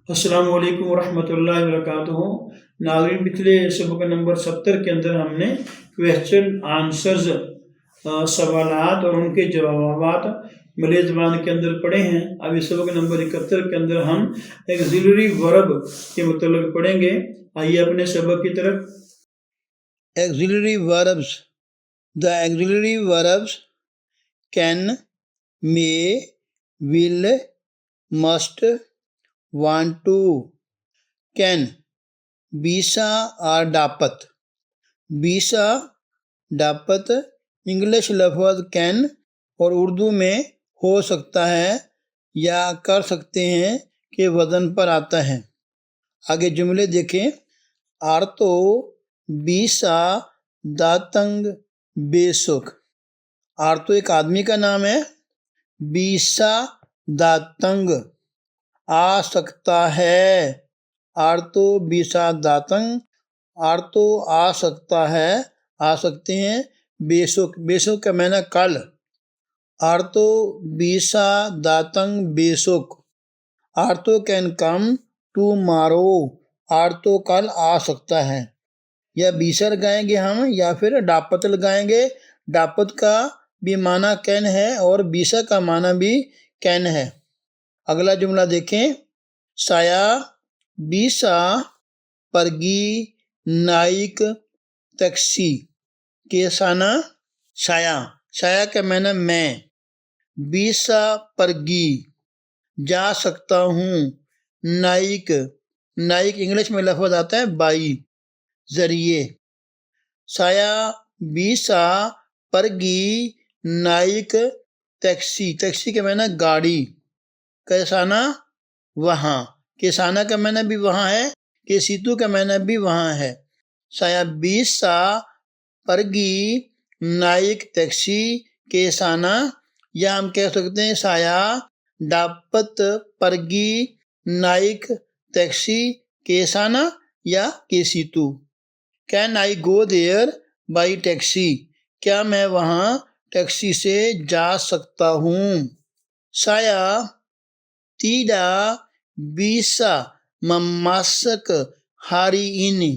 अस्सलामु अलैकुम वरहमतुल्लाहि वबरकातुहू। नाज़रीन, पिछले सबक नंबर 70 के अंदर हमने क्वेश्चन आंसर्स सवालात और उनके जवाबात मलय ज़बान के अंदर पढ़े हैं। अब इस सबक नंबर 71 के अंदर हम एक्सिलरी वर्ब के मतलब पढ़ेंगे। आइए अपने सबक की तरफ। Auxiliary verbs. The auxiliary verbs can, may, will, must, want to, can. बीसा और डापत। बीसा डापत इंग्लिश लफ्ज़ कैन और उर्दू में हो सकता है या कर सकते हैं के वज़न पर आता है। आगे जुमले देखें। आर्तो बीसा दातंग बेसुख। आर्तो एक आदमी का नाम है। बीसा दातंग आ सकता है। आर्तो बीसा दातंग, आर्तो आ सकता है, आ सकते हैं। बेसुख, बेसुख का माना कल। आर्तो बीसा दातंग बेसुख। आर्तो कैन कम टुमारो। आर्तो कल आ सकता है। या बीसा लगाएंगे हम या फिर डापत लगाएंगे। डापत का भी माना कैन है और बीसा का माना भी कैन है। अगला जुमला देखें। साया बीसा परगी नाइक टैक्सी। केसाना साया, साया का माना मैं। बीसा परगी जा सकता हूँ। नाइक, नाइक इंग्लिश में लफ्ज़ आता है बाई, जरिए। साया बीसा परगी नाइक टैक्सी। टैक्सी के माना गाड़ी। कैसाना वहाँ, केसाना का माना भी वहाँ है, केसीतु का माना भी वहाँ है। साया बीसा परगी नाइक टैक्सी केसाना, या हम कह सकते हैं साया डापत परगी नाइक टैक्सी केसाना या केसीतु। Can I go there by taxi. क्या मैं वहाँ टैक्सी से जा सकता हूँ। साया तीडा बीसा ममासक हारी इनी।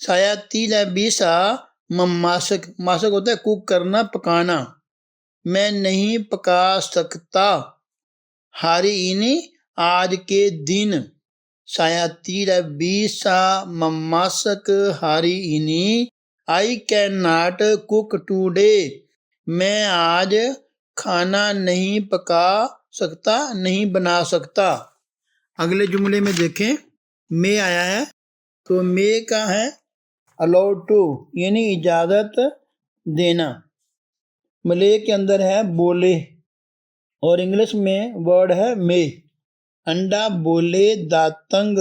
साया तीडा बीसा ममासक, मासक होता है कुक करना, पकाना। मैं नहीं पका सकता। हारी इनी आज के दिन। साया तीडा बीसा ममासक हारी इनी I can not cook today. मैं आज खाना नहीं पका सकता, नहीं बना सकता। अगले जुमले में देखें। मे आया है तो मे का है अलाउड टू, यानी इजाज़त देना। मलय के अंदर है बोले और इंग्लिश में वर्ड है मे। अंडा बोले दातंग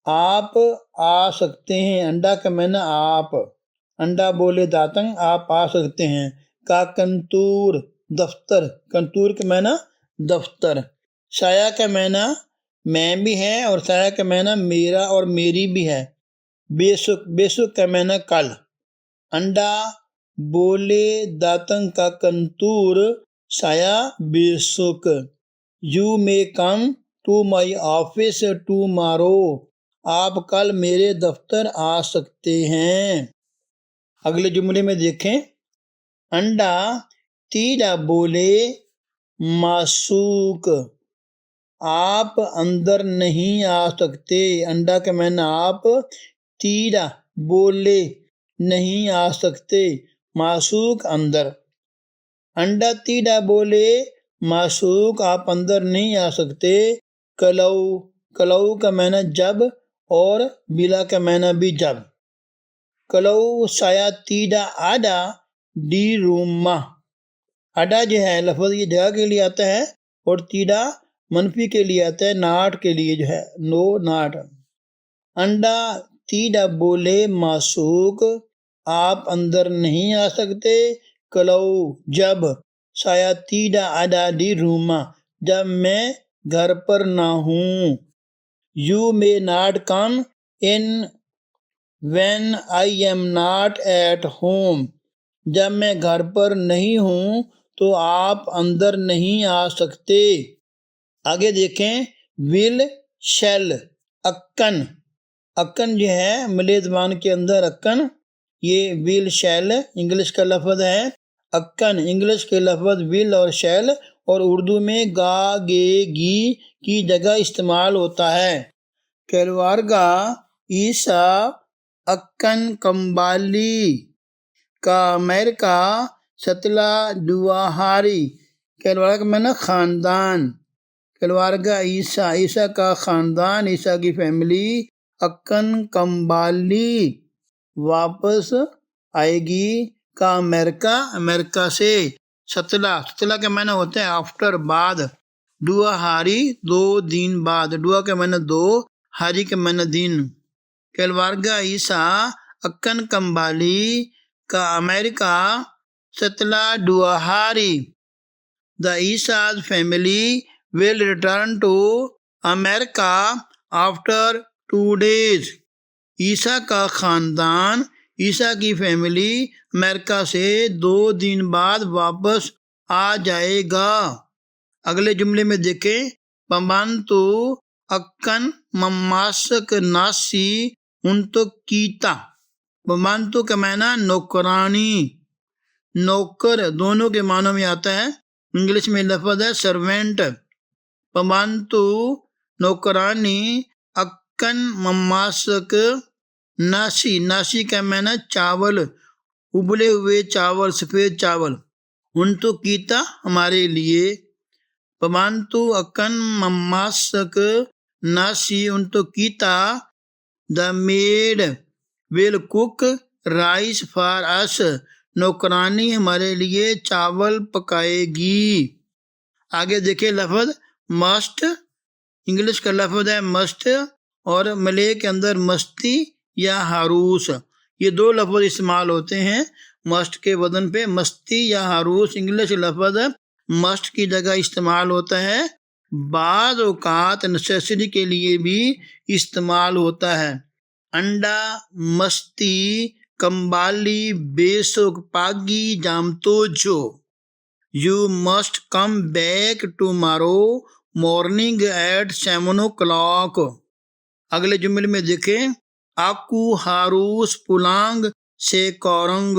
आप आ सकते हैं। अंडा का माना आप। अंडा बोले दातंग आप आ सकते हैं। का कंतूर दफ्तर, कंतूर का माना दफ्तर। साया का माना मैं भी है और साया का माना मेरा और मेरी भी है। बेसुख, बेसुख का माना कल। अंडा बोले दातंग का कंतूर साया बेसुख। You may come to my office tomorrow. आप कल मेरे दफ्तर आ सकते हैं। अगले जुमले में देखें। अंडा तीडा बोले मासूक आप अंदर नहीं आ सकते। अंडा का माना आप, तीडा बोले नहीं आ सकते, मासूक अंदर। अंडा तीडा बोले मासूक आप अंदर नहीं आ सकते। कलऊ, कलऊ का माना जब और बिला का माना भी जब। कलऊ साया तीडा आडा डी रूमा। आडा जो है लफ्ज़ ये जगह के लिए आता है और तीडा मनफी के लिए आता है, नाट के लिए जो है, नो नाट। अंडा तीडा बोले मासूक आप अंदर नहीं आ सकते। कलऊ जब, साया तीडा आडा डी रूमा जब मैं घर पर ना हूँ। You may not come in when I am not at home. जब मैं घर पर नहीं हूँ तो आप अंदर नहीं आ सकते। आगे देखें। विल शेल, अक्कन, अक्कन जो है मलय ज़बान के अंदर अक्कन, ये विल शैल इंग्लिश का लफ्ज़ है। अक्कन इंग्लिश के लफ्ज़ विल और शैल और उर्दू में गा गे गी की जगह इस्तेमाल होता है। केलवारगा ईसा अक्कन कंबाली का अमेरिका सतला दुआहारी। केलवारगा का माना ख़ानदान, केलवारगा ईसा, ईसा का ख़ानदान, ईसा की फैमिली अक्कन कंबाली वापस आएगी का अमेरिका, अमेरिका से। सतला, सतला के माना होता है आफ्टर, बाद। दुआहारी 2 दिन बाद, दुआ के माना 2, हारी के माना दिन। केलवारगा ईसा अक्कन कंबाली का America Shitala दुआहारी। The Isa's family will return to America after 2 days. ईसा का ख़ानदान, ईसा की फैमिली अमेरिका से 2 दिन बाद वापस आ जाएगा। अगले जुमले में देखें, पमांतु अक्कन ममासक नासी उनको कीता। पमांतु का माना नौकरानी, नौकर दोनों के मानों में आता है। इंग्लिश में लफ्ज़ है सर्वेंट। पमांतु नौकरानी अक्कन ममासक नासी, नासी का माना चावल, उबले हुए चावल, सफ़ेद चावल। उनको कीता हमारे लिए। पमांतु अक्कन ममासक नासी उनको कीता। The made will cook rice for us, नौकरानी हमारे लिए चावल पकाएगी। आगे देखिए लफ्ज़ मस्ट, इंग्लिश का लफ्ज़ है मस्ट और मलय के अंदर मस्ती या हारूस, ये 2 लफ्ज़ इस्तेमाल होते हैं मस्ट के वजन पे। मस्ती या हारूस इंग्लिश लफ्ज़ मस्ट की जगह इस्तेमाल होता है। बाद औकात नेसेसरी के लिए भी इस्तेमाल होता है। अंडा, मस्ती, कंबाली, बेसुक, पागी, जामतोजो। You must come back tomorrow morning at 7 o'clock। अगले जुमले में देखें, आकू हारूस पुलांग से कौरंग।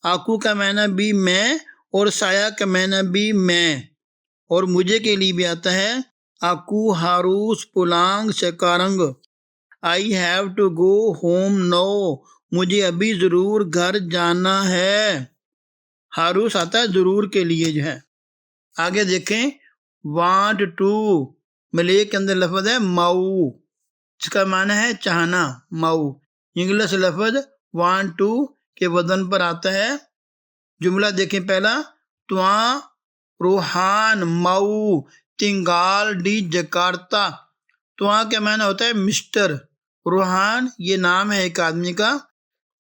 आकू का माना भी मैं और साया का माना भी मैं और मुझे के लिए भी आता है। आकू हारूस पुलांग से कौरंग। I have to go home now, मुझे अभी ज़रूर घर जाना है। हारूस आता है ज़रूर के लिए जो है। आगे देखें, वांट टू मलय के अंदर लफ्ज़ है माऊ, इसका माना है चाहना, माऊ। इंग्लिश लफ्ज़ वांट टू के वजन पर आता है। जुमला देखें पहला, त्वा रूहान माऊ तिंगाल डी जकार्ता। त्वा का माना होता है मिस्टर, रूहान ये नाम है एक आदमी का।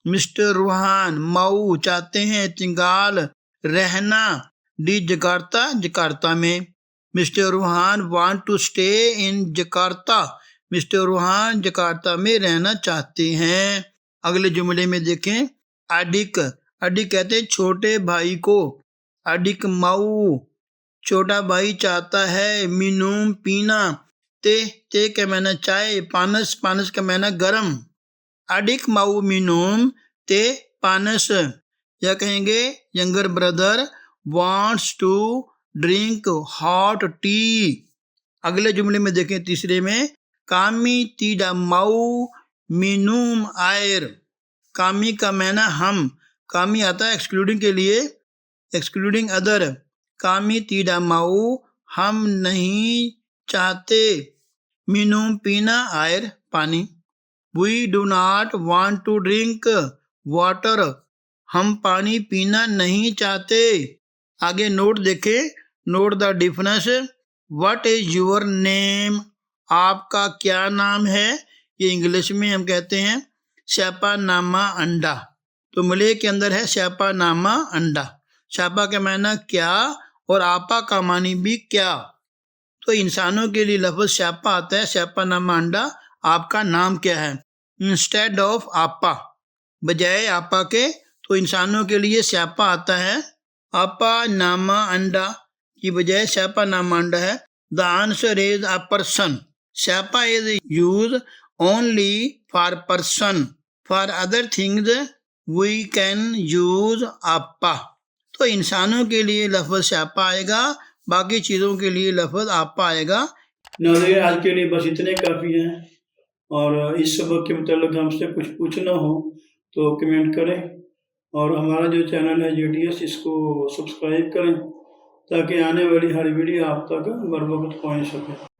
मिस्टर रूहान माऊ चाहते हैं तिंगाल रहना, डी जकार्ता जकार्ता में। Mister Ruhan want to stay in Jakarta, mister Ruhan Jakarta में रहना चाहते हैं। अगले जुमले में देखें, अडिक, अडिक कहते हैं छोटे भाई को। अडिक माऊ छोटा भाई चाहता है मिनूम पीना, ते के माना चाय, पानस, पानस का माना गरम। अडिक माऊ मिनूम ते पानस, या कहेंगे younger brother wants to drink hot tea. अगले जुमले में देखें तीसरे में, कामी तीडा माऊ मिनूम आयर। कामी का माना हम, कामी आता है एक्सक्लूडिंग के लिए, एक्सक्लूडिंग अदर। कामी तीडा माऊ हम नहीं चाहते, मिनूम पीना, आयर पानी। We do not want to drink water, हम पानी पीना नहीं चाहते। आगे नोट देखें, note the difference. What is your name, आपका क्या नाम है। ये इंग्लिश में हम कहते हैं स्यापा नामा अंडा, तो मलय के अंदर है स्यापा नामा अंडा। स्यापा का माना क्या और आपा का मानी भी क्या। तो इंसानों के लिए लफ्ज़ स्यापा आता है, स्यापा नामा अंडा, आपका नाम क्या है। इंस्टेड ऑफ आपा, बजाय आपा के, तो इंसानों के लिए स्यापा आता है। आपा नामा अंडा की बजाय स्यापा नामा अंडा है। The answer is a person, Shapa is used only for person. For other things we can use आपा. तो इंसानों के लिए लफ्ज शापा आएगा, बाकी चीज़ों के लिए लफ्ज आपा आएगा। नाज़रीन, आज के लिए बस इतने काफ़ी हैं, और इस सबक के मतलब हमसे कुछ पूछना हो तो कमेंट करें, और हमारा जो चैनल है JDS, इसको सब्सक्राइब करें ताकि आने वाली हर वीडियो आप तक बर वक्त पहुँच सके।